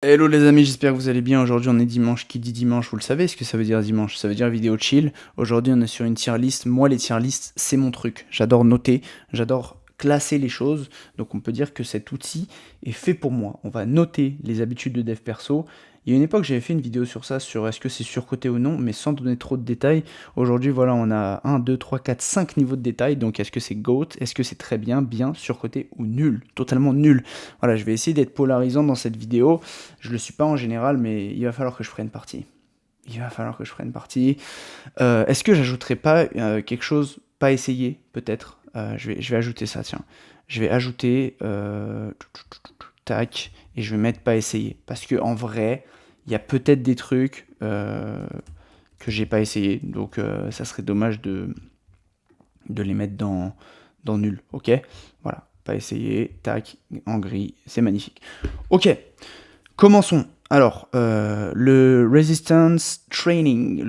Hello les amis, j'espère que vous allez bien. Aujourd'hui on est dimanche. Qui dit dimanche, vous le savez ce que ça veut dire dimanche? Ça veut dire vidéo chill. Aujourd'hui on est sur une tier list. Moi les tier lists c'est mon truc. J'adore noter, j'adore classer les choses. Donc on peut dire que cet outil est fait pour moi. On va noter les habitudes de dev perso. Il y a une époque j'avais fait une vidéo sur ça, sur est-ce que c'est surcoté ou non, mais sans donner trop de détails. Aujourd'hui voilà, on a 1, 2, 3, 4, 5 niveaux de détails. Donc est-ce que c'est GOAT? Est-ce que c'est très bien, bien, surcoté ou nul? Totalement nul. Voilà, je vais essayer d'être polarisant dans cette vidéo. Je le suis pas en général, mais il va falloir que je prenne parti. Il va falloir que je prenne parti. Est-ce que j'ajouterais pas quelque chose pas essayé, peut-être? Je vais ajouter ça, tiens. Je vais ajouter tac, et je vais mettre pas essayé. Parce que en vrai, il y a peut-être des trucs que j'ai pas essayé. Donc ça serait dommage de les mettre dans nul. Ok? Voilà. Pas essayé. Tac, en gris. C'est magnifique. Ok. Commençons. Alors, le resistance training,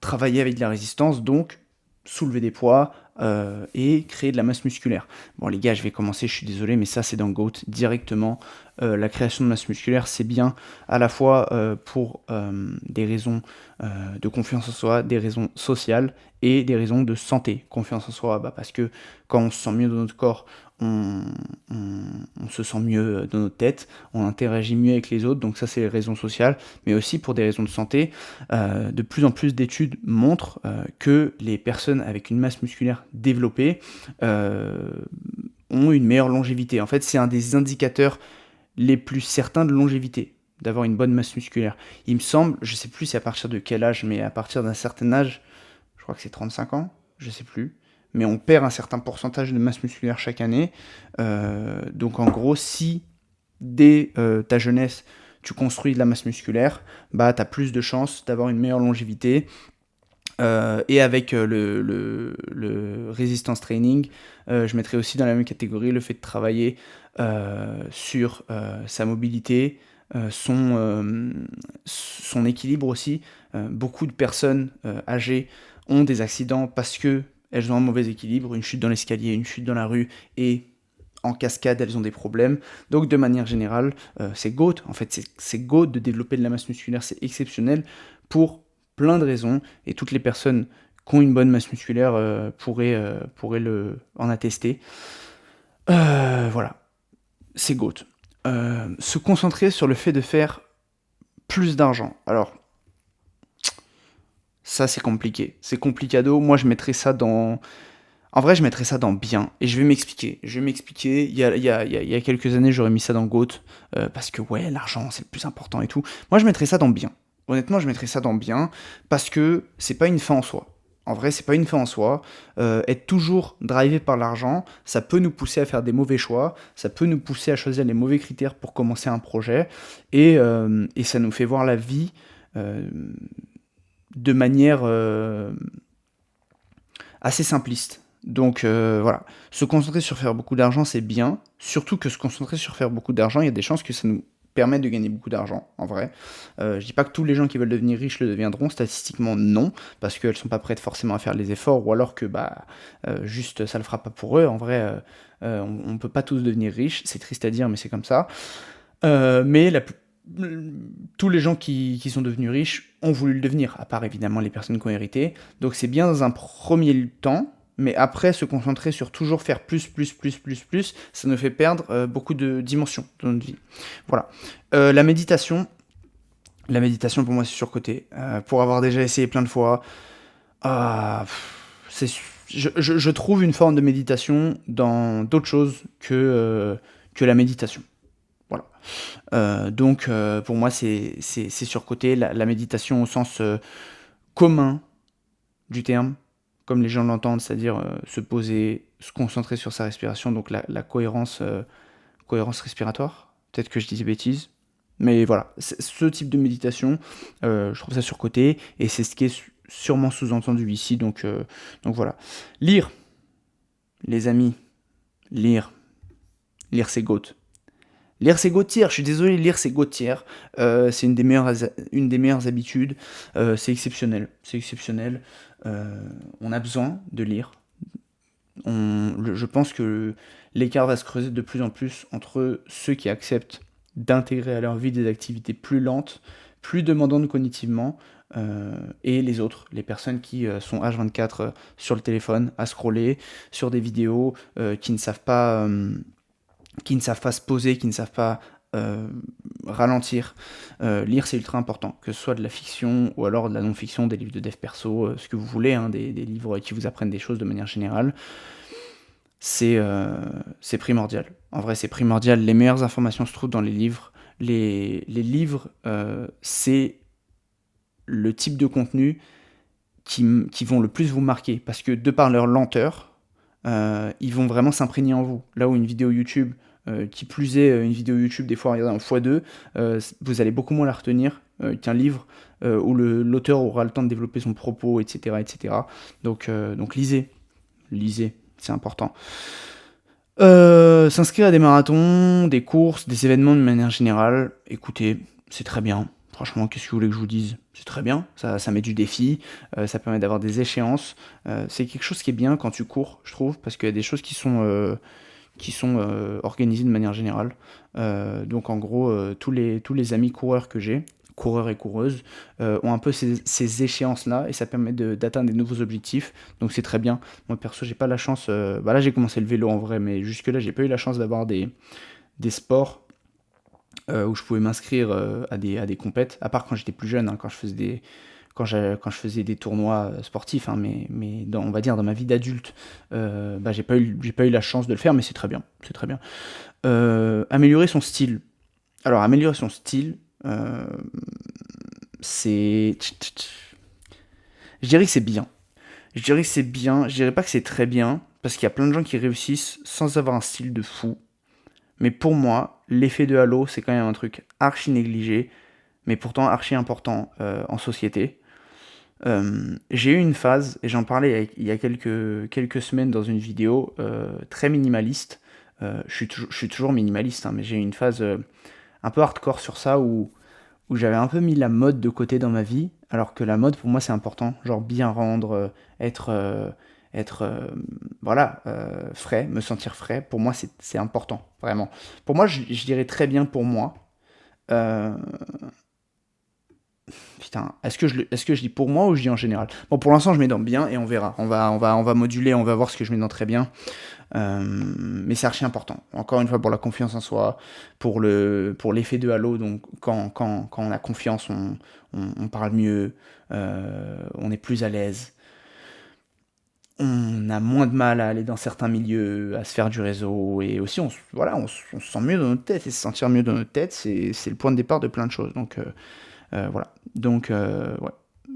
travailler avec de la résistance, donc soulever des poids et créer de la masse musculaire. Bon les gars, je vais commencer, je suis désolé, mais ça c'est dans GOAT directement. La création de masse musculaire, c'est bien à la fois pour des raisons de confiance en soi, des raisons sociales et des raisons de santé. Confiance en soi, parce que quand on se sent mieux dans notre corps, on, on se sent mieux dans notre tête, on interagit mieux avec les autres, donc ça c'est les raisons sociales, mais aussi pour des raisons de santé. De plus en plus d'études montrent que les personnes avec une masse musculaire développée ont une meilleure longévité. En fait, c'est un des indicateurs les plus certains de longévité, d'avoir une bonne masse musculaire. Il me semble, je sais plus c'est à partir de quel âge, mais à partir d'un certain âge, je crois que c'est 35 ans, je sais plus, mais on perd un certain pourcentage de masse musculaire chaque année. Donc en gros, si dès ta jeunesse, tu construis de la masse musculaire, tu as plus de chances d'avoir une meilleure longévité. Et avec le resistance training, je mettrais aussi dans la même catégorie le fait de travailler sur sa mobilité, son équilibre aussi. Beaucoup de personnes âgées ont des accidents parce que elles ont un mauvais équilibre, une chute dans l'escalier, une chute dans la rue, et en cascade, elles ont des problèmes. Donc, de manière générale, c'est GOAT. En fait, c'est GOAT de développer de la masse musculaire. C'est exceptionnel pour plein de raisons. Et toutes les personnes qui ont une bonne masse musculaire pourraient en attester. Voilà, c'est GOAT. Se concentrer sur le fait de faire plus d'argent. Alors, ça, c'est compliqué. C'est complicado. Moi, je mettrais ça dans... En vrai, je mettrais ça dans bien, et je vais m'expliquer. Je vais m'expliquer. Il y a quelques années, j'aurais mis ça dans GOAT, parce que ouais, l'argent, c'est le plus important et tout. Moi, je mettrais ça dans bien. Honnêtement, je mettrais ça dans bien, parce que c'est pas une fin en soi. En vrai, c'est pas une fin en soi. Être toujours drivé par l'argent, ça peut nous pousser à faire des mauvais choix, ça peut nous pousser à choisir les mauvais critères pour commencer un projet, et ça nous fait voir la vie euh, de manière assez simpliste. Donc voilà, se concentrer sur faire beaucoup d'argent, c'est bien. Surtout que se concentrer sur faire beaucoup d'argent, il y a des chances que ça nous permette de gagner beaucoup d'argent, en vrai. Je dis pas que tous les gens qui veulent devenir riches le deviendront, statistiquement non, parce qu'elles sont pas prêtes forcément à faire les efforts, ou alors que juste ça le fera pas pour eux. En vrai, on peut pas tous devenir riches, c'est triste à dire, mais c'est comme ça. Mais tous les gens qui sont devenus riches ont voulu le devenir, à part évidemment les personnes qui ont hérité. Donc c'est bien dans un premier temps, mais après se concentrer sur toujours faire plus, plus, plus, plus, plus, ça nous fait perdre beaucoup de dimensions dans notre vie. Voilà. La méditation pour moi c'est surcoté. Pour avoir déjà essayé plein de fois, ah, c'est, je trouve une forme de méditation dans d'autres choses que la méditation. Voilà. Donc pour moi c'est surcoté. La méditation au sens commun du terme, comme les gens l'entendent, c'est-à-dire se poser, se concentrer sur sa respiration, donc la cohérence, cohérence respiratoire. Peut-être que je dis des bêtises. Mais voilà, ce type de méditation, je trouve ça surcoté, et c'est ce qui est sûrement sous-entendu ici, donc voilà. Lire, les amis, lire. Lire c'est GOAT. Lire c'est Gauthier, je suis désolé, lire c'est Gauthier. C'est une des meilleures habitudes. C'est exceptionnel. C'est exceptionnel. On a besoin de lire. Je pense que l'écart va se creuser de plus en plus entre ceux qui acceptent d'intégrer à leur vie des activités plus lentes, plus demandantes cognitivement, et les autres, les personnes qui sont H24 sur le téléphone, à scroller, sur des vidéos, qui ne savent pas se poser, qui ne savent pas euh, ralentir. Lire, c'est ultra important, que ce soit de la fiction ou alors de la non-fiction, des livres de dev perso, ce que vous voulez, hein, des livres qui vous apprennent des choses de manière générale. C'est primordial. En vrai, c'est primordial. Les meilleures informations se trouvent dans les livres. Les livres, c'est le type de contenu qui vont le plus vous marquer, parce que de par leur lenteur, ils vont vraiment s'imprégner en vous. Là où une vidéo YouTube, qui plus est une vidéo YouTube des fois regardée en x2, vous allez beaucoup moins la retenir qu'un livre où l'auteur aura le temps de développer son propos, etc. etc. Donc lisez, c'est important. S'inscrire à des marathons, des courses, des événements de manière générale, écoutez, c'est très bien. Franchement, qu'est-ce que vous voulez que je vous dise? C'est très bien, ça met du défi, ça permet d'avoir des échéances. C'est quelque chose qui est bien quand tu cours, je trouve, parce qu'il y a des choses qui sont organisées de manière générale. Donc en gros, tous les amis coureurs que j'ai, coureurs et coureuses, ont un peu ces échéances-là et ça permet d'atteindre des nouveaux objectifs. Donc c'est très bien. Moi perso, j'ai pas la chance. Bah là, j'ai commencé le vélo en vrai, mais jusque-là, j'ai pas eu la chance d'avoir des sports où je pouvais m'inscrire à des compètes, à part quand j'étais plus jeune, hein, quand je faisais des tournois sportifs, hein, mais on va dire dans ma vie d'adulte, bah, j'ai pas eu la chance de le faire, mais c'est très bien, c'est très bien. Améliorer son style. Alors, améliorer son style, c'est... Je dirais que c'est bien. Je dirais que c'est bien, je dirais pas que c'est très bien, parce qu'il y a plein de gens qui réussissent sans avoir un style de fou. Mais pour moi, l'effet de halo, c'est quand même un truc archi négligé, mais pourtant archi important en société. J'ai eu une phase, et j'en parlais il y a quelques semaines dans une vidéo, très minimaliste. Je suis toujours minimaliste, hein, mais j'ai eu une phase un peu hardcore sur ça où j'avais un peu mis la mode de côté dans ma vie, alors que la mode pour moi c'est important. Genre bien rendre, être, voilà, frais, me sentir frais. Pour moi c'est important, vraiment. Pour moi, je dirais très bien pour moi. Euh, Putain, est-ce que je dis pour moi ou je dis en général? Bon, pour l'instant, je mets dans bien et on verra. On va moduler, on va voir ce que je mets dans très bien. Mais c'est archi important. Encore une fois, pour la confiance en soi, pour l'effet de halo. Donc, quand on a confiance, on parle mieux, on est plus à l'aise. On a moins de mal à aller dans certains milieux, à se faire du réseau. Et aussi, voilà, on se sent mieux dans notre tête. Et se sentir mieux dans notre tête, c'est le point de départ de plein de choses. Donc, voilà. Donc, ouais,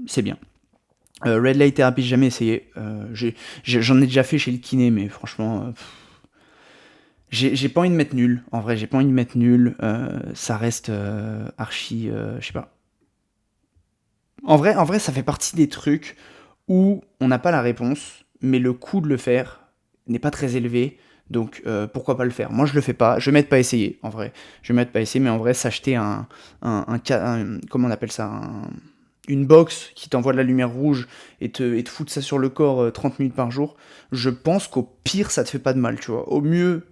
c'est bien. Red Light Therapy, j'ai jamais essayé. J'en ai déjà fait chez le kiné, mais franchement, j'ai pas envie de mettre nul. En vrai, j'ai pas envie de mettre nul. Ça reste archi, je sais pas. En vrai, ça fait partie des trucs où on n'a pas la réponse, mais le coût de le faire n'est pas très élevé. Donc pourquoi pas le faire? Moi je le fais pas, je vais mettre pas essayer en vrai. Je vais mettre pas essayer, mais en vrai s'acheter comment on appelle ça? Une box qui t'envoie de la lumière rouge et te foutre ça sur le corps 30 minutes par jour, je pense qu'au pire ça te fait pas de mal, tu vois. Au mieux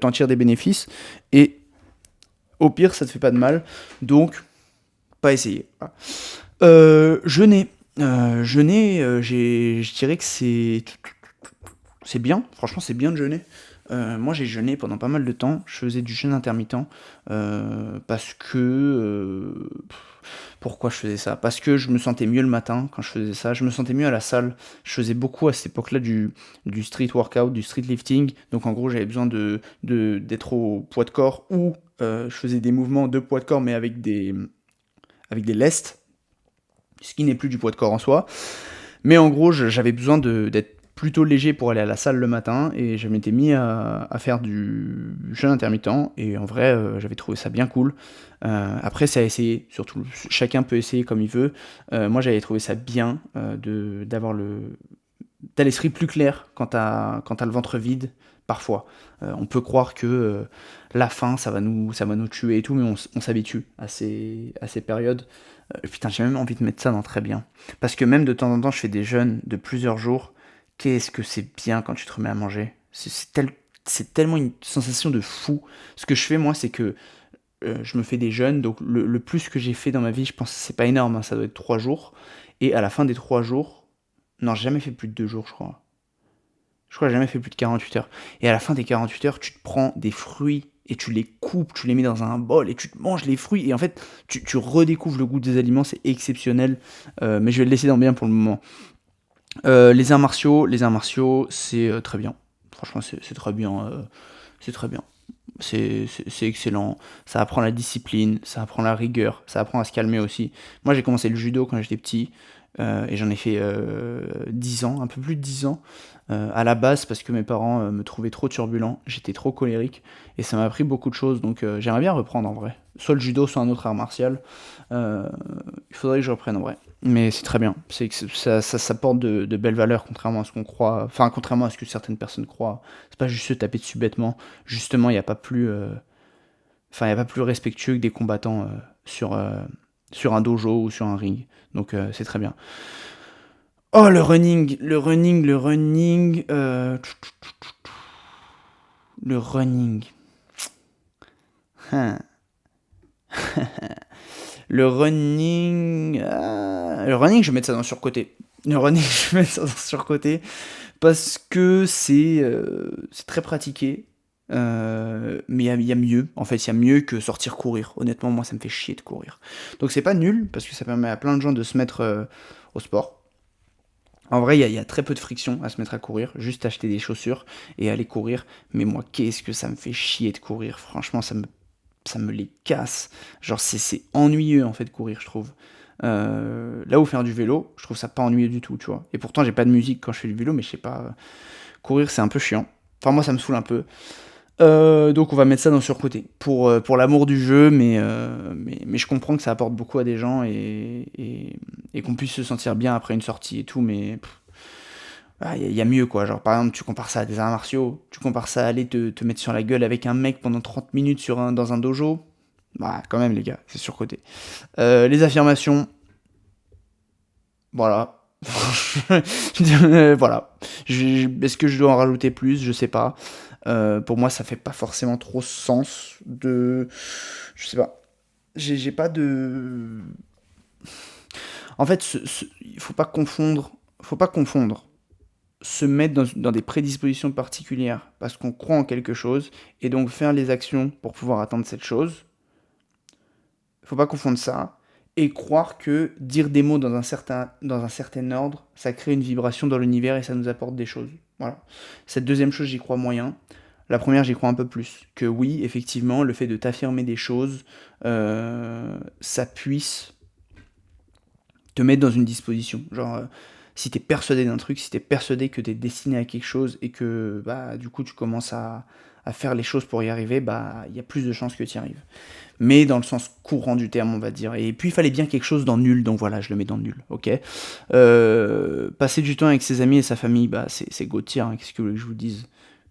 t'en tires des bénéfices et au pire ça te fait pas de mal. Donc pas essayer. Voilà. Jeûner. Jeûner, je dirais que c'est bien, franchement c'est bien de jeûner. Moi j'ai jeûné pendant pas mal de temps, je faisais du jeûne intermittent, parce que... pourquoi je faisais ça? Parce que je me sentais mieux le matin quand je faisais ça, je me sentais mieux à la salle, je faisais beaucoup à cette époque-là du street workout, du street lifting, donc en gros j'avais besoin d'être au poids de corps, ou je faisais des mouvements de poids de corps mais avec des lestes, ce qui n'est plus du poids de corps en soi. Mais en gros, j'avais besoin d'être plutôt léger pour aller à la salle le matin et je m'étais mis à faire du jeûne intermittent et en vrai, j'avais trouvé ça bien cool. Après, c'est à essayer, surtout chacun peut essayer comme il veut. Moi, j'avais trouvé ça bien t'as l'esprit plus clair quand t'as le ventre vide. Parfois, on peut croire que la faim, ça va nous tuer et tout, mais on s'habitue à ces périodes. Putain, j'ai même envie de mettre ça dans très bien. Parce que même de temps en temps, je fais des jeûnes de plusieurs jours. Qu'est-ce que c'est bien quand tu te remets à manger. C'est tellement une sensation de fou. Ce que je fais, moi, c'est que je me fais des jeûnes, donc le plus que j'ai fait dans ma vie, je pense que c'est pas énorme, hein, ça doit être 3 jours. Et à la fin des 3 jours, non, j'ai jamais fait plus de 2 jours, je crois. Je crois que j'ai jamais fait plus de 48 heures. Et à la fin des 48 heures, tu te prends des fruits et tu les coupes, tu les mets dans un bol et tu te manges les fruits. Et en fait, tu redécouvres le goût des aliments, c'est exceptionnel. Mais je vais le laisser dans bien pour le moment. Les arts martiaux, c'est très bien. Franchement, c'est très bien. C'est très bien. C'est excellent. Ça apprend la discipline, ça apprend la rigueur, ça apprend à se calmer aussi. Moi, j'ai commencé le judo quand j'étais petit et j'en ai fait 10 ans, un peu plus de 10 ans. À la base, parce que mes parents me trouvaient trop turbulent, j'étais trop colérique et ça m'a appris beaucoup de choses. Donc, j'aimerais bien reprendre en vrai. Soit le judo, soit un autre art martial. Euh, il faudrait que je reprenne en vrai. Mais c'est très bien. Ça porte de belles valeurs, contrairement à ce qu'on croit. Enfin, contrairement à ce que certaines personnes croient. C'est pas juste se taper dessus bêtement. Justement, il n'y a pas plus. Enfin, il y a pas plus respectueux que des combattants sur un dojo ou sur un ring. Donc, c'est très bien. Oh, le running. Le running. Hein. Le running, je vais mettre ça dans le surcoté. Le running, je vais mettre ça dans le surcoté parce que c'est très pratiqué. Mais il y a mieux. En fait, il y a mieux que sortir courir. Honnêtement, moi, ça me fait chier de courir. Donc, c'est pas nul parce que ça permet à plein de gens de se mettre au sport. En vrai, il y a très peu de friction à se mettre à courir. Juste acheter des chaussures et aller courir. Mais moi, qu'est-ce que ça me fait chier de courir. Franchement, ça me les casse. Genre, c'est ennuyeux en fait de courir, je trouve. Là où faire du vélo, je trouve ça pas ennuyeux du tout, tu vois. Et pourtant, j'ai pas de musique quand je fais du vélo, mais je sais pas. Courir, c'est un peu chiant. Enfin, moi, ça me saoule un peu. Donc, on va mettre ça dans le surcoté. Pour l'amour du jeu, mais je comprends que ça apporte beaucoup à des gens et qu'on puisse se sentir bien après une sortie et tout, mais il y a mieux quoi. Genre, par exemple, tu compares ça à des arts martiaux, tu compares ça à aller te mettre sur la gueule avec un mec pendant 30 minutes dans un dojo. Bah, quand même, les gars, c'est surcoté. Les affirmations, voilà. Voilà. Est-ce que je dois en rajouter plus? Je sais pas. Pour moi, ça fait pas forcément trop sens de. Je sais pas. J'ai pas de. En fait, il faut pas confondre. Faut pas confondre se mettre dans des prédispositions particulières parce qu'on croit en quelque chose et donc faire les actions pour pouvoir atteindre cette chose. Faut pas confondre ça et croire que dire des mots dans un certain ordre, ça crée une vibration dans l'univers et ça nous apporte des choses. Voilà. Cette deuxième chose, j'y crois moyen. La première, j'y crois un peu plus. Que oui, effectivement, le fait de t'affirmer des choses, ça puisse te mettre dans une disposition. Genre, si t'es persuadé d'un truc, si t'es persuadé que t'es destiné à quelque chose et que bah du coup tu commences à faire les choses pour y arriver, bah il y a plus de chances que tu y arrives. Mais dans le sens courant du terme, on va dire. Et puis il fallait bien quelque chose dans nul, donc voilà, je le mets dans nul, ok. Passer du temps avec ses amis et sa famille, bah c'est Gauthier, hein, qu'est-ce que vous voulez que je vous dise?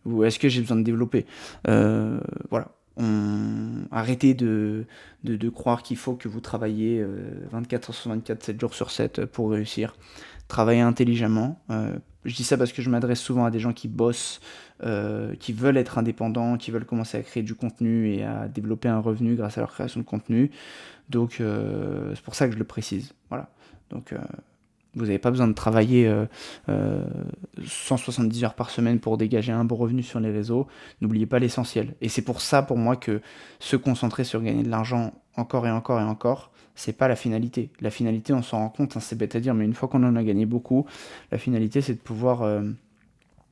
Ou est-ce que j'ai besoin de développer? Voilà. Arrêtez de croire qu'il faut que vous travaillez 24 heures sur 24, 7 jours sur 7 pour réussir. Travaillez intelligemment. Je dis ça parce que je m'adresse souvent à des gens qui bossent, qui veulent être indépendants, qui veulent commencer à créer du contenu et à développer un revenu grâce à leur création de contenu. Donc c'est pour ça que je le précise. Voilà. Donc vous n'avez pas besoin de travailler 170 heures par semaine pour dégager un bon revenu sur les réseaux. N'oubliez pas l'essentiel. Et c'est pour ça, pour moi, que se concentrer sur gagner de l'argent encore et encore et encore, c'est pas la finalité. La finalité, on s'en rend compte, hein, c'est bête à dire, mais une fois qu'on en a gagné beaucoup, la finalité, c'est de pouvoir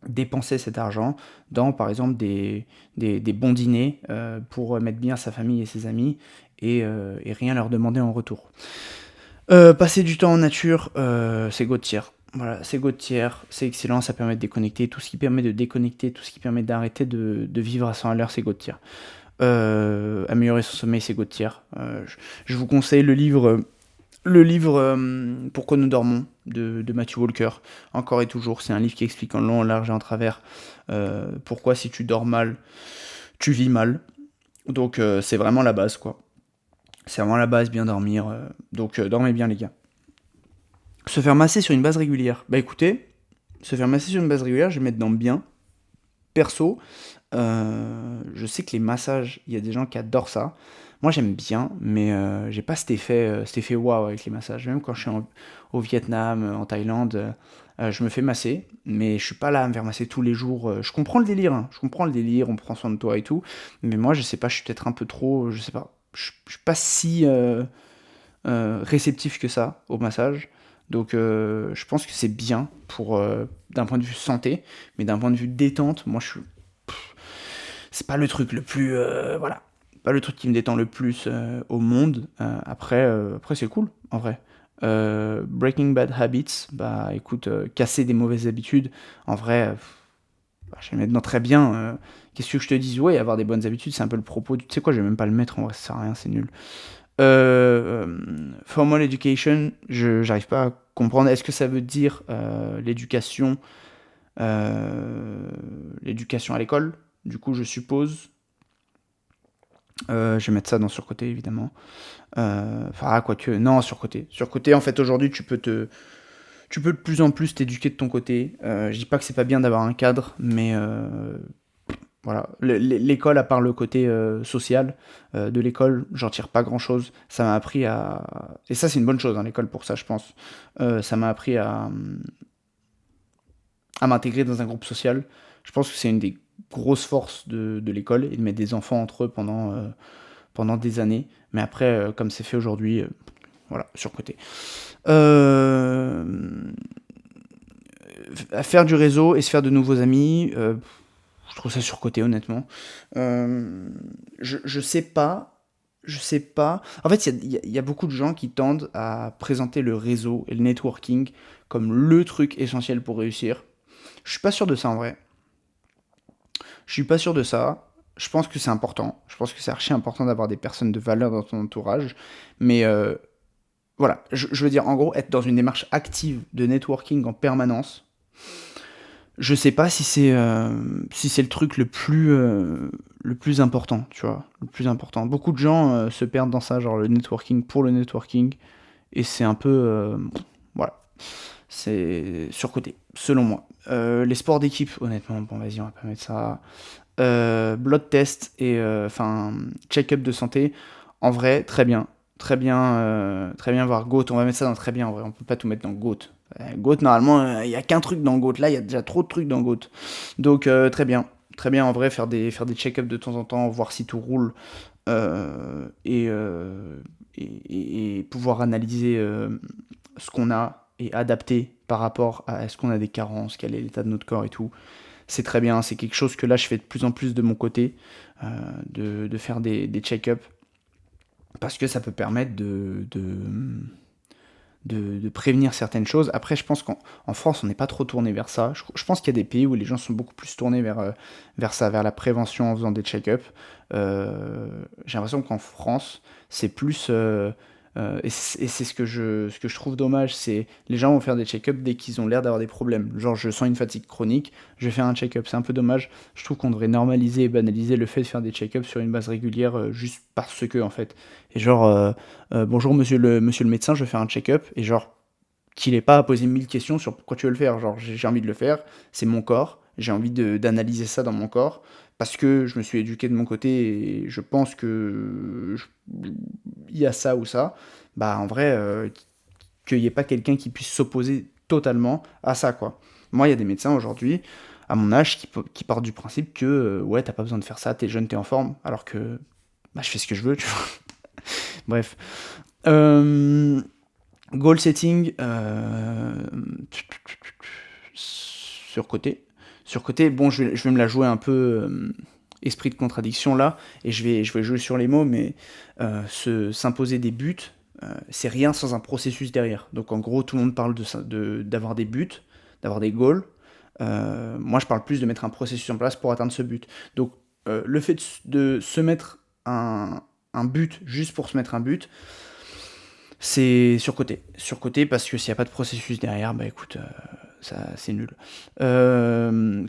dépenser cet argent dans, par exemple, des bons dîners pour mettre bien sa famille et ses amis et rien leur demander en retour. Passer du temps en nature, c'est Gauthier. Voilà, c'est Gauthier, c'est excellent, ça permet de déconnecter. Tout ce qui permet de déconnecter, tout ce qui permet d'arrêter de vivre à 100 à l'heure, c'est Gauthier. Améliorer son sommeil, c'est Gauthier. Je vous conseille le livre Pourquoi nous dormons de Matthew Walker. Encore et toujours, c'est un livre qui explique en long, en large et en travers pourquoi si tu dors mal, tu vis mal. Donc c'est vraiment la base, quoi. C'est vraiment la base, bien dormir. Donc dormez bien les gars. Se faire masser sur une base régulière. Bah écoutez, se faire masser sur une base régulière, je vais mettre dans bien. Perso, je sais que les massages, il y a des gens qui adorent ça. Moi, j'aime bien, mais j'ai pas cet effet waouh avec les massages. Même quand je suis au Vietnam, en Thaïlande, je me fais masser, mais je suis pas là à me faire masser tous les jours. Je comprends le délire, hein, je comprends le délire, on prend soin de toi et tout, mais moi, je sais pas, je suis peut-être un peu trop, je sais pas, je suis pas si réceptif que ça au massage. Donc, je pense que c'est bien pour d'un point de vue santé, mais d'un point de vue détente, moi, c'est pas le truc le plus, voilà, pas le truc qui me détend le plus au monde. Après c'est cool, en vrai. Breaking Bad Habits, bah écoute, casser des mauvaises habitudes, en vrai, bah, je vais le mettre dans très bien. Qu'est-ce que je te dis? Ouais, avoir des bonnes habitudes, c'est un peu le propos. Tu sais quoi, je vais même pas le mettre, en vrai, ça sert à rien, c'est nul. Formal education, j'arrive pas à comprendre. Est-ce que ça veut dire euh, l'éducation à l'école? Du coup, je suppose. Je vais mettre ça dans surcoté, évidemment. Enfin, quoique, non, surcoté. Surcoté, en fait, aujourd'hui, tu peux de plus en plus t'éduquer de ton côté. Je dis pas que c'est pas bien d'avoir un cadre, mais voilà. L'école, à part le côté social de l'école, j'en tire pas grand-chose. Ça m'a appris à... Et ça, c'est une bonne chose, hein, l'école, pour ça, je pense. Ça m'a appris à m'intégrer dans un groupe social. Je pense que c'est une des grosses forces de l'école, et de mettre des enfants entre eux pendant des années. Mais après, comme c'est fait aujourd'hui, voilà, surcoté. Euh, à faire du réseau et se faire de nouveaux amis, je trouve ça surcoté, honnêtement. Je sais pas. Je sais pas. En fait, il y a beaucoup de gens qui tendent à présenter le réseau et le networking comme le truc essentiel pour réussir. Je suis pas sûr de ça en vrai. Je suis pas sûr de ça. Je pense que c'est important. Je pense que c'est archi important d'avoir des personnes de valeur dans ton entourage. Mais voilà, je veux dire, en gros, être dans une démarche active de networking en permanence, je sais pas si c'est le truc le plus important, tu vois, le plus important. Beaucoup de gens se perdent dans ça, genre le networking pour le networking, et c'est un peu, voilà, c'est surcoté, selon moi. Les sports d'équipe, honnêtement, bon, vas-y, on va pas mettre ça. Blood test et enfin check-up de santé, en vrai, très bien voir GOAT. On va mettre ça dans très bien, en vrai. On peut pas tout mettre dans GOAT. GOAT, normalement, il y a qu'un truc dans GOAT. Là, il y a déjà trop de trucs dans GOAT. Donc, très bien, en vrai, faire des check-ups de temps en temps, voir si tout roule et, et pouvoir analyser ce qu'on a et adapter par rapport à est-ce qu'on a des carences, quel est l'état de notre corps et tout. C'est très bien, c'est quelque chose que là je fais de plus en plus de mon côté, euh, de faire des check-ups, parce que ça peut permettre de prévenir certaines choses. Après, je pense qu'en France, on n'est pas trop tourné vers ça. Je pense qu'il y a des pays où les gens sont beaucoup plus tournés vers ça, vers la prévention en faisant des check-ups. J'ai l'impression qu'en France, c'est plus... et c'est ce que je trouve dommage, c'est les gens vont faire des check-ups dès qu'ils ont l'air d'avoir des problèmes. Genre, je sens une fatigue chronique, je vais faire un check-up. C'est un peu dommage. Je trouve qu'on devrait normaliser et banaliser le fait de faire des check-ups sur une base régulière, juste parce que, en fait. Et genre, bonjour monsieur le médecin, je vais faire un check-up. Et genre, qu'il n'ait pas à poser 1000 questions sur pourquoi tu veux le faire. Genre, j'ai envie de le faire, c'est mon corps, j'ai envie d'analyser ça dans mon corps, parce que je me suis éduqué de mon côté et je pense que il y a ça ou ça. Bah, en vrai, qu'il n'y ait pas quelqu'un qui puisse s'opposer totalement à ça, quoi. Moi, il y a des médecins aujourd'hui, à mon âge, qui partent du principe que, ouais, t'as pas besoin de faire ça, t'es jeune, t'es en forme, alors que, bah, je fais ce que je veux, tu vois. Bref. Euh, Goal setting, surcoté. Surcoté, bon, je vais me la jouer un peu esprit de contradiction là, et je vais jouer sur les mots, mais s'imposer des buts, c'est rien sans un processus derrière. Donc en gros, tout le monde parle d'avoir des buts, d'avoir des goals. Moi, je parle plus de mettre un processus en place pour atteindre ce but. Donc le fait de se mettre un but juste pour se mettre un but, c'est surcoté. Surcoté parce que s'il n'y a pas de processus derrière, bah écoute, ça c'est nul.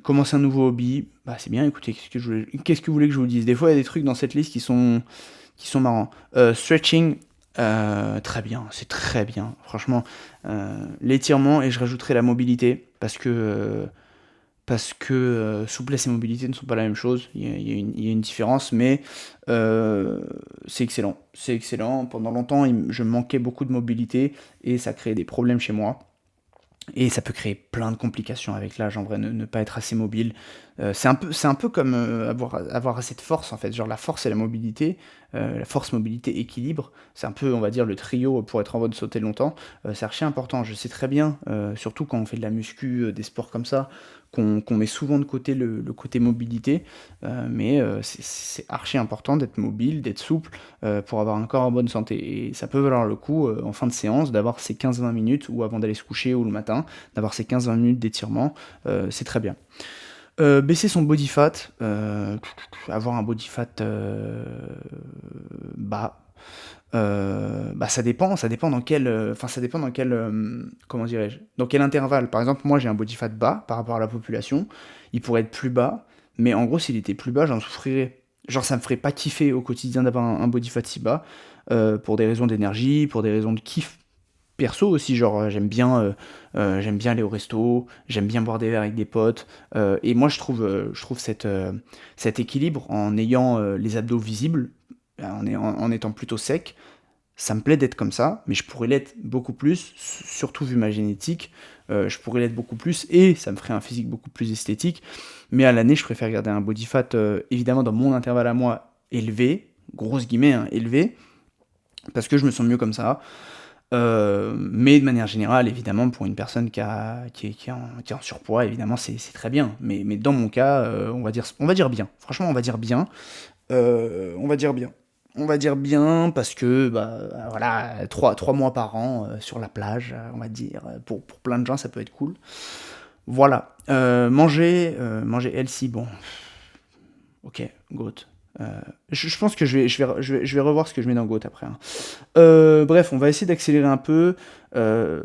Commencer un nouveau hobby, bah c'est bien, écoutez, qu'est-ce que vous voulez que je vous dise? Des fois, il y a des trucs dans cette liste qui sont marrants. Stretching, très bien, c'est très bien. Franchement, l'étirement, et je rajouterai la mobilité, parce que souplesse et mobilité ne sont pas la même chose. Il y a une différence, mais c'est excellent. C'est excellent. Pendant longtemps, je manquais beaucoup de mobilité et ça créait des problèmes chez moi. Et ça peut créer plein de complications avec l'âge, en vrai, ne pas être assez mobile. C'est un peu comme avoir assez de force, en fait. Genre la force et la force, mobilité, équilibre. C'est un peu, on va dire, le trio pour être en mode sauter longtemps. C'est archi important, je sais très bien, surtout quand on fait de la muscu, des sports comme ça, qu'on met souvent de côté le côté mobilité. Mais c'est archi important d'être mobile, d'être souple, pour avoir un corps en bonne santé. Et ça peut valoir le coup, en fin de séance, d'avoir ces 15-20 minutes, ou avant d'aller se coucher, ou le matin, d'avoir ces 15-20 minutes d'étirement, c'est très bien. Baisser son body fat, avoir un body fat bas, bah ça dépend dans quel, enfin ça dépend dans quel, comment dirais-je, dans quel intervalle. Par exemple, moi j'ai un body fat bas par rapport à la population, il pourrait être plus bas, mais en gros s'il était plus bas, j'en souffrirais. Genre ça me ferait pas kiffer au quotidien d'avoir un body fat si bas, pour des raisons d'énergie, pour des raisons de kiff perso aussi, genre j'aime bien aller au resto, j'aime bien boire des verres avec des potes, et moi je trouve cet équilibre en ayant les abdos visibles, en étant plutôt sec. Ça me plaît d'être comme ça, mais je pourrais l'être beaucoup plus, surtout vu ma génétique, je pourrais l'être beaucoup plus, et ça me ferait un physique beaucoup plus esthétique, mais à l'année je préfère garder un body fat, évidemment dans mon intervalle à moi, élevé, grosse guillemets, hein, élevé, parce que je me sens mieux comme ça. Mais de manière générale, évidemment, pour une personne qui est en surpoids, évidemment, c'est très bien. Mais dans mon cas, on va dire bien. Franchement, on va dire bien. On va dire bien. On va dire bien parce que, bah, voilà, trois mois par an sur la plage, on va dire. Pour plein de gens, ça peut être cool. Voilà. Manger healthy, bon, ok, goat. Euh, je pense que je vais revoir ce que je mets dans Goat après, hein. Bref, on va essayer d'accélérer un peu. Euh,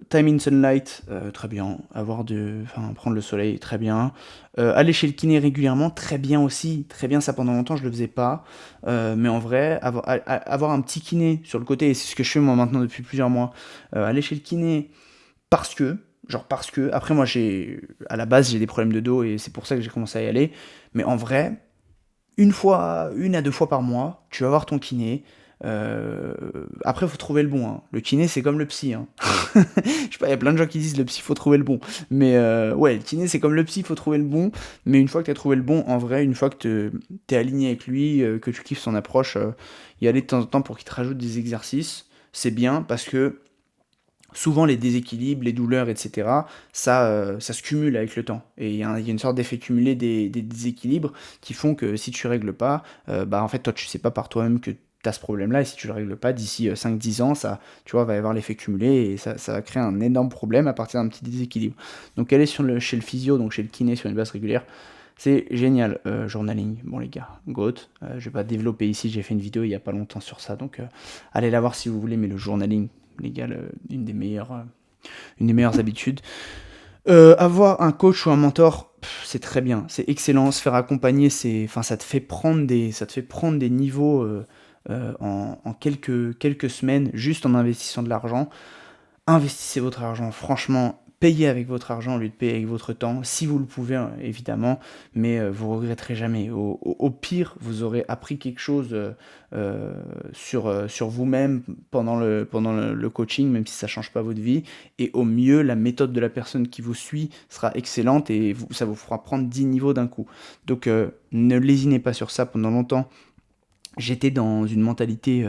Time in sunlight, très bien. Enfin, prendre le soleil, très bien. Aller chez le kiné régulièrement, très bien aussi. Très bien, ça pendant longtemps, je le faisais pas. Mais en vrai, avoir un petit kiné sur le côté, et c'est ce que je fais moi maintenant depuis plusieurs mois. Aller chez le kiné parce que, parce que. Après, moi, à la base, j'ai des problèmes de dos et c'est pour ça que j'ai commencé à y aller. Mais en vrai, une à deux fois par mois, tu vas voir ton kiné. Après, il faut trouver le bon, hein. Le kiné, c'est comme le psy, hein. Je sais pas, il y a plein de gens qui disent le psy, faut trouver le bon. Mais ouais, le kiné, c'est comme le psy, faut trouver le bon. Mais une fois que tu as trouvé le bon, en vrai, une fois que tu es aligné avec lui, que tu kiffes son approche, y aller de temps en temps pour qu'il te rajoute des exercices, c'est bien parce que souvent les déséquilibres, les douleurs, etc., ça se cumule avec le temps. Et il y a une sorte d'effet cumulé des déséquilibres qui font que si tu règles pas, bah en fait toi tu sais pas par toi-même que tu as ce problème-là, et si tu le règles pas, d'ici 5-10 ans, ça, tu vois, va y avoir l'effet cumulé, et ça va créer un énorme problème à partir d'un petit déséquilibre. Donc aller chez le physio, donc chez le kiné sur une base régulière, c'est génial. Journaling, bon les gars, GOAT, je vais pas développer ici, j'ai fait une vidéo il y a pas longtemps sur ça, donc allez la voir si vous voulez, mais le journaling, les gars, une des meilleures habitudes. Avoir un coach ou un mentor, c'est très bien, c'est excellent. Se faire accompagner, enfin, ça te fait prendre des niveaux en quelques semaines, juste en investissant de l'argent. Investissez votre argent, franchement, payez avec votre argent au lieu de payer avec votre temps, si vous le pouvez, hein, évidemment, mais vous regretterez jamais. Au pire, vous aurez appris quelque chose sur vous-même pendant le coaching, même si ça ne change pas votre vie, et au mieux, la méthode de la personne qui vous suit sera excellente, et ça vous fera prendre 10 niveaux d'un coup. Donc ne lésinez pas sur ça. Pendant longtemps, j'étais dans une mentalité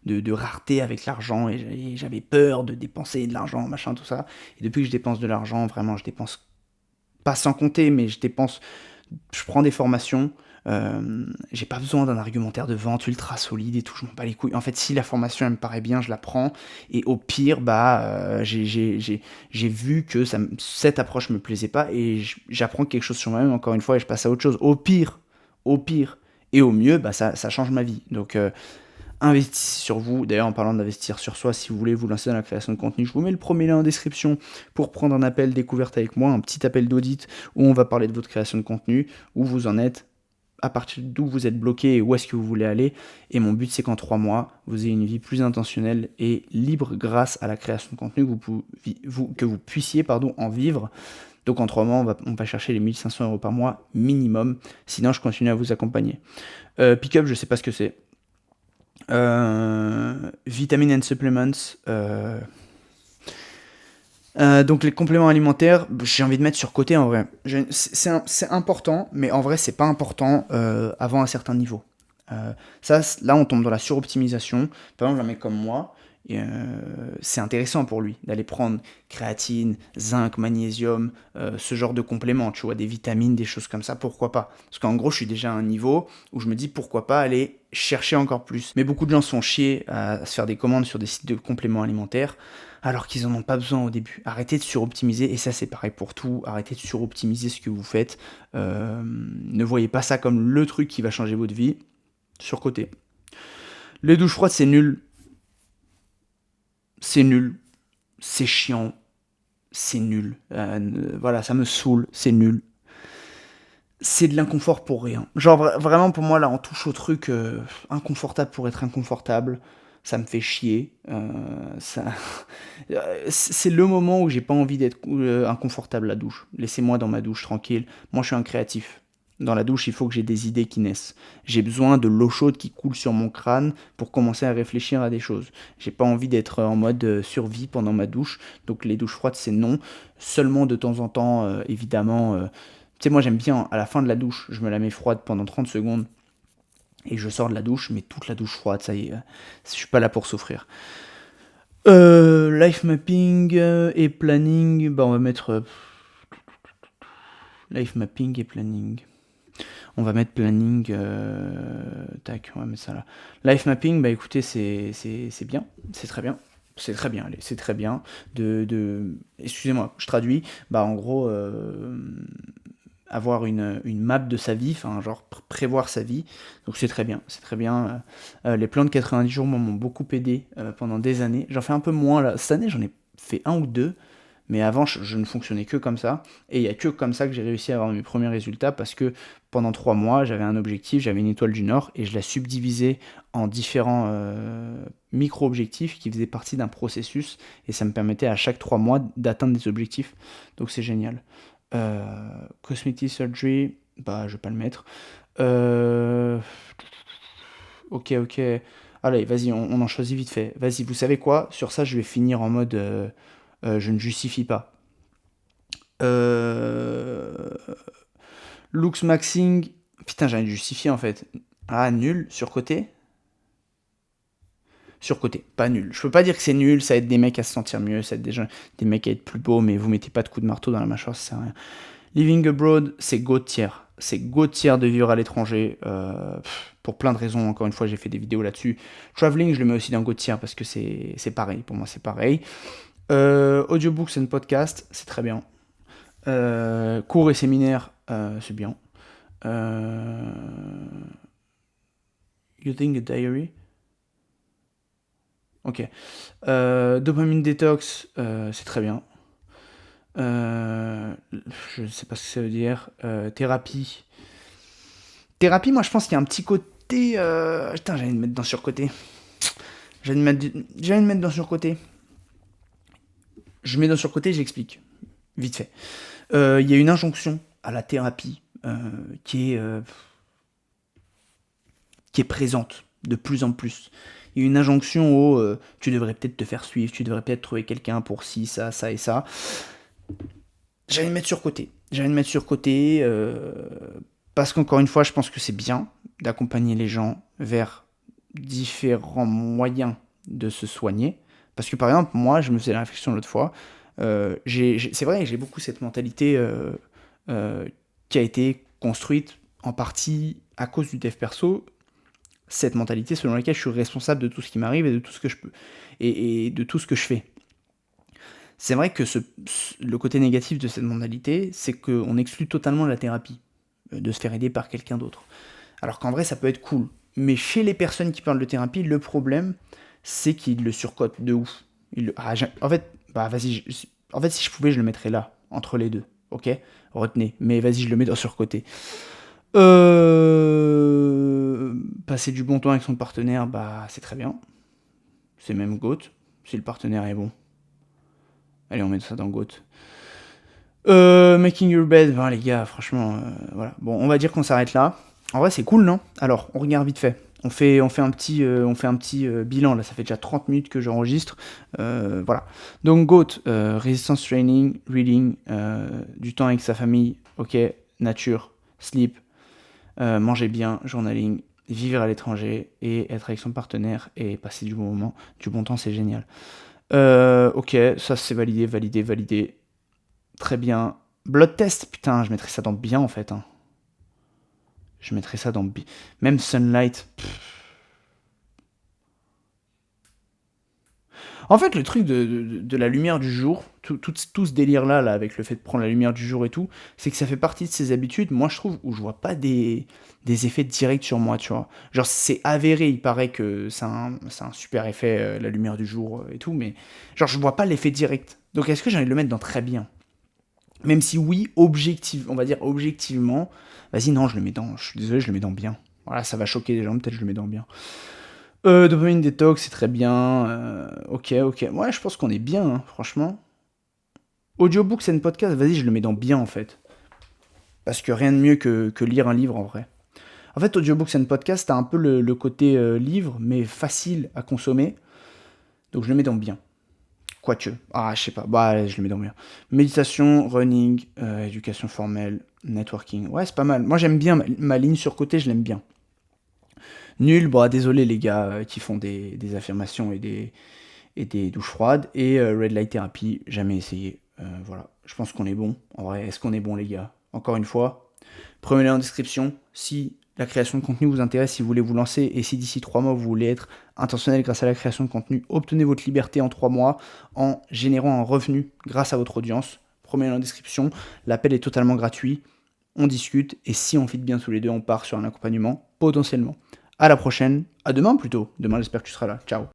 de rareté avec l'argent, et j'avais peur de dépenser de l'argent, machin, tout ça. Et depuis que je dépense de l'argent, vraiment, je dépense pas sans compter, mais je prends des formations. J'ai pas besoin d'un argumentaire de vente ultra solide et tout, je m'en bats les couilles. En fait, si la formation elle me paraît bien, je la prends. Et au pire, bah, j'ai vu que cette approche me plaisait pas, et j'apprends quelque chose sur moi-même encore une fois, et je passe à autre chose. Au pire, et au mieux, bah, ça change ma vie. Donc, investissez sur vous. D'ailleurs, en parlant d'investir sur soi, si vous voulez vous lancer dans la création de contenu, je vous mets le premier lien en description pour prendre un appel découverte avec moi, un petit appel d'audit où on va parler de votre création de contenu, où vous en êtes, à partir d'où vous êtes bloqué et où est-ce que vous voulez aller. Et mon but, c'est qu'en 3 mois, vous ayez une vie plus intentionnelle et libre grâce à la création de contenu, que vous puissiez en vivre. Donc en 3 mois, on va chercher les 1 500 € par mois minimum. Sinon, je continue à vous accompagner. Pickup, je ne sais pas ce que c'est. Vitamin and Supplements. Donc les compléments alimentaires, j'ai envie de mettre sur côté en vrai. C'est important, mais en vrai c'est pas important avant un certain niveau. Là on tombe dans la suroptimisation. Par exemple un mec comme moi, c'est intéressant pour lui d'aller prendre créatine, zinc, magnésium, ce genre de compléments, tu vois, des vitamines, des choses comme ça, pourquoi pas. Parce qu'en gros je suis déjà à un niveau où je me dis pourquoi pas aller chercher encore plus. Mais beaucoup de gens se font chier à se faire des commandes sur des sites de compléments alimentaires alors qu'ils en ont pas besoin au début. Arrêtez de suroptimiser, et ça c'est pareil pour tout, arrêtez de suroptimiser ce que vous faites. Ne voyez pas ça comme le truc qui va changer votre vie. Surcoté. Les douches froides, c'est nul. C'est nul. C'est chiant. C'est nul. Voilà, ça me saoule. C'est nul. C'est de l'inconfort pour rien. Genre, vraiment, pour moi, là, on touche au truc inconfortable pour être inconfortable. Ça me fait chier. C'est le moment où j'ai pas envie d'être inconfortable, la douche. Laissez-moi dans ma douche tranquille. Moi, je suis un créatif. Dans la douche, il faut que j'ai des idées qui naissent. J'ai besoin de l'eau chaude qui coule sur mon crâne pour commencer à réfléchir à des choses. J'ai pas envie d'être en mode survie pendant ma douche. Donc les douches froides, c'est non. Seulement de temps en temps, évidemment. Tu sais, moi j'aime bien, à la fin de la douche, je me la mets froide pendant 30 secondes. Et je sors de la douche, mais toute la douche froide, ça y est. Je suis pas là pour souffrir. Life mapping et planning. Bah on va mettre... life mapping et planning. On va mettre planning, tac, on va mettre ça là. Life mapping, bah écoutez, c'est bien, c'est très bien. C'est très bien, allez, c'est très bien. Excusez-moi, je traduis. Bah en gros, avoir une map de sa vie, enfin genre prévoir sa vie. Donc c'est très bien, c'est très bien. Les plans de 90 jours, moi, m'ont beaucoup aidé pendant des années. J'en fais un peu moins là. Cette année, j'en ai fait 1 ou 2. Mais avant, je ne fonctionnais que comme ça. Et il n'y a que comme ça que j'ai réussi à avoir mes premiers résultats, parce que pendant 3 mois, j'avais un objectif, j'avais une étoile du Nord, et je la subdivisais en différents micro-objectifs qui faisaient partie d'un processus, et ça me permettait à chaque 3 mois d'atteindre des objectifs. Donc c'est génial. Cosmetic Surgery, bah je vais pas le mettre. Ok. Allez, vas-y, on en choisit vite fait. Vas-y, vous savez quoi? Sur ça, je vais finir en mode... je ne justifie pas. Looks maxing. Putain, j'ai envie de justifier en fait. Ah, nul, surcoté. Surcoté, pas nul. Je peux pas dire que c'est nul, ça aide des mecs à se sentir mieux, ça aide des mecs à être plus beaux, mais vous mettez pas de coups de marteau dans la mâchoire, ça sert à rien. Living abroad, c'est go tier. C'est go tier de vivre à l'étranger. Pour plein de raisons, encore une fois, j'ai fait des vidéos là-dessus. Traveling, je le mets aussi dans go tier parce que c'est pareil. Pour moi, c'est pareil. Audiobooks and podcast, c'est très bien. Cours et séminaires, c'est bien. You think a diary? Ok. Dopamine detox, c'est très bien. Je sais pas ce que ça veut dire. Thérapie. Thérapie, moi je pense qu'il y a un petit côté. Putain, j'ai envie de mettre dans surcoté. J'ai envie de mettre dans surcoté. Je mets dans surcoté, j'explique. Vite fait. Il y a une injonction à la thérapie qui est présente de plus en plus. Il y a une injonction au tu devrais peut-être te faire suivre, tu devrais peut-être trouver quelqu'un pour ci, ça et ça. J'ai envie de mettre sur côté. Parce qu'encore une fois, je pense que c'est bien d'accompagner les gens vers différents moyens de se soigner. Parce que par exemple, moi, je me faisais la réflexion l'autre fois. C'est vrai que j'ai beaucoup cette mentalité qui a été construite en partie à cause du dev perso. Cette mentalité selon laquelle je suis responsable de tout ce qui m'arrive et de tout ce que je peux et de tout ce que je fais. C'est vrai que le côté négatif de cette mentalité, c'est qu'on exclut totalement la thérapie, de se faire aider par quelqu'un d'autre. Alors qu'en vrai, ça peut être cool. Mais chez les personnes qui parlent de thérapie, le problème, c'est qu'ils le surcotent de ouf. En fait, vas-y. En fait, si je pouvais, je le mettrais là, entre les deux. Ok ? Retenez. Mais vas-y, je le mets dans surcoté. Passer du bon temps avec son partenaire, bah c'est très bien. C'est même GOAT, si le partenaire est bon. Allez, on met ça dans GOAT. Making your bed, ben, les gars, franchement, voilà. Bon, on va dire qu'on s'arrête là. En vrai, c'est cool, non? Alors, on regarde vite fait. On fait un petit bilan, là, ça fait déjà 30 minutes que j'enregistre. Voilà. Donc, GOAT, resistance training, reading, du temps avec sa famille, ok, nature, sleep, manger bien, journaling, vivre à l'étranger et être avec son partenaire et passer du bon moment, du bon temps, c'est génial. Ok, ça c'est validé. Très bien. Blood test, putain, je mettrais ça dans bien en fait. Hein. Je mettrais ça dans même sunlight. En fait, le truc de la lumière du jour, tout ce délire-là, là, avec le fait de prendre la lumière du jour et tout, c'est que ça fait partie de ces habitudes, moi je trouve, où je vois pas des effets directs sur moi, tu vois. Genre, c'est avéré, il paraît que c'est un super effet, la lumière du jour et tout, mais genre, je vois pas l'effet direct. Donc, est-ce que j'ai envie de le mettre dans très bien? Même si oui, on va dire objectivement, vas-y, non, je suis désolé, je le mets dans bien. Voilà, ça va choquer les gens, peut-être je le mets dans bien. Dopamine détox, c'est très bien. Ok. Ouais, je pense qu'on est bien, hein, franchement. Audiobooks and podcast, vas-y, je le mets dans bien en fait. Parce que rien de mieux que lire un livre en vrai. En fait, audiobooks and podcast, t'as un peu le côté livre, mais facile à consommer. Donc je le mets dans bien. Quoique. Ah, je sais pas. Bah, allez, je le mets dans bien. Méditation, running, éducation formelle, networking. Ouais, c'est pas mal. Moi, j'aime bien ma ligne sur côté, je l'aime bien. Nul, bah, désolé les gars qui font des affirmations et des douches froides. Et Red Light Therapy, jamais essayé. Voilà, je pense qu'on est bon. En vrai, est-ce qu'on est bon les gars? Encore une fois, prenez-les en description si la création de contenu vous intéresse, si vous voulez vous lancer et si d'ici 3 mois vous voulez être intentionnel grâce à la création de contenu, obtenez votre liberté en 3 mois en générant un revenu grâce à votre audience. Prenez-les en description, l'appel est totalement gratuit, on discute et si on fit bien tous les deux, on part sur un accompagnement potentiellement. À la prochaine, à demain plutôt. Demain, j'espère que tu seras là. Ciao.